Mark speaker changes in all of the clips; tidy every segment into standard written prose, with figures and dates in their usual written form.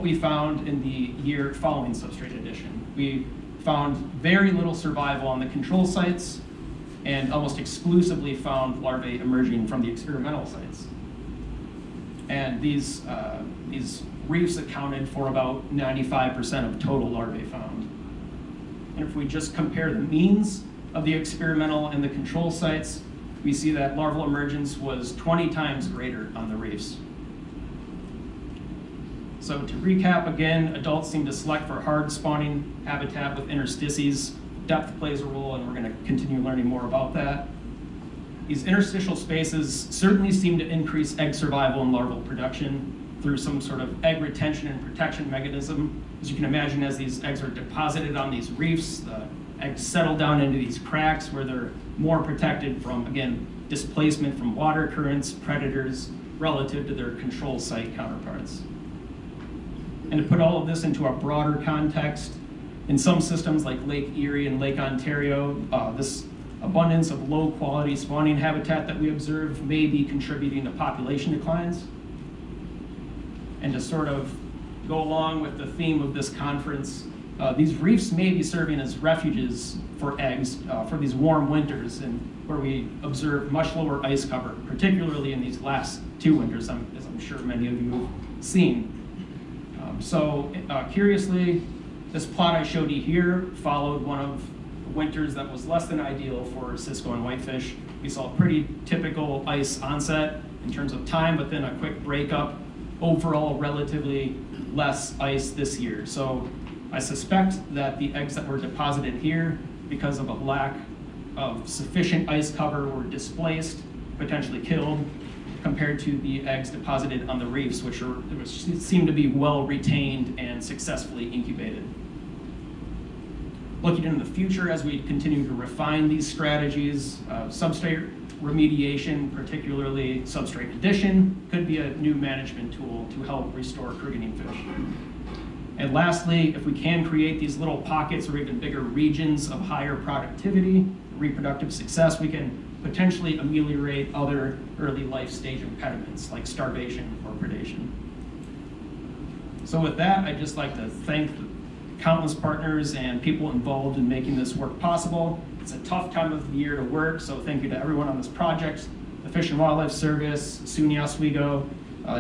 Speaker 1: we found in the year following substrate addition. We found very little survival on the control sites and almost exclusively found larvae emerging from the experimental sites. And these reefs accounted for about 95% of total larvae found. And if we just compare the means of the experimental and the control sites, we see that larval emergence was 20 times greater on the reefs. So to recap again, adults seem to select for hard spawning habitat with interstices. Depth plays a role, and we're going to continue learning more about that. These interstitial spaces certainly seem to increase egg survival and larval production through some sort of egg retention and protection mechanism. As you can imagine, as these eggs are deposited on these reefs, the eggs settle down into these cracks where they're more protected from, again, displacement from water currents, predators, relative to their control site counterparts. And to put all of this into a broader context, in some systems like Lake Erie and Lake Ontario, this abundance of low quality spawning habitat that we observe may be contributing to population declines. And to sort of go along with the theme of this conference, these reefs may be serving as refuges for eggs for these warm winters, and where we observe much lower ice cover, particularly in these last 2 winters, as I'm sure many of you have seen. Curiously, this plot I showed you here followed one of the winters that was less than ideal for cisco and whitefish. We saw a pretty typical ice onset in terms of time, but then a quick breakup. Overall, relatively less ice this year. So I suspect that the eggs that were deposited here, because of a lack of sufficient ice cover, were displaced, potentially killed, compared to the eggs deposited on the reefs, which seem to be well retained and successfully incubated. Looking into the future, as we continue to refine these strategies, substrate remediation, particularly substrate addition, could be a new management tool to help restore Coregonine fish. And lastly, if we can create these little pockets or even bigger regions of higher productivity, reproductive success, we can potentially ameliorate other early life stage impediments like starvation or predation. So with that, I'd just like to thank the countless partners and people involved in making this work possible. It's a tough time of the year to work, so thank you to everyone on this project, the Fish and Wildlife Service, Suny Oswego,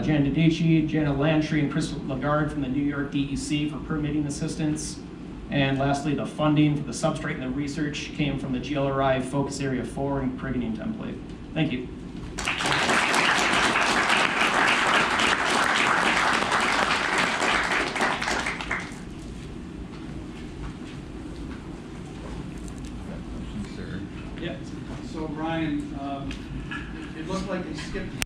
Speaker 1: Jan Dedici, Jana Lantry, and Crystal Lagarde from the New York DEC for permitting assistance. And lastly, the funding for the substrate and the research came from the GLRI Focus Area 4 and Coregonine template. Thank you.
Speaker 2: So Brian, it looked like they skipped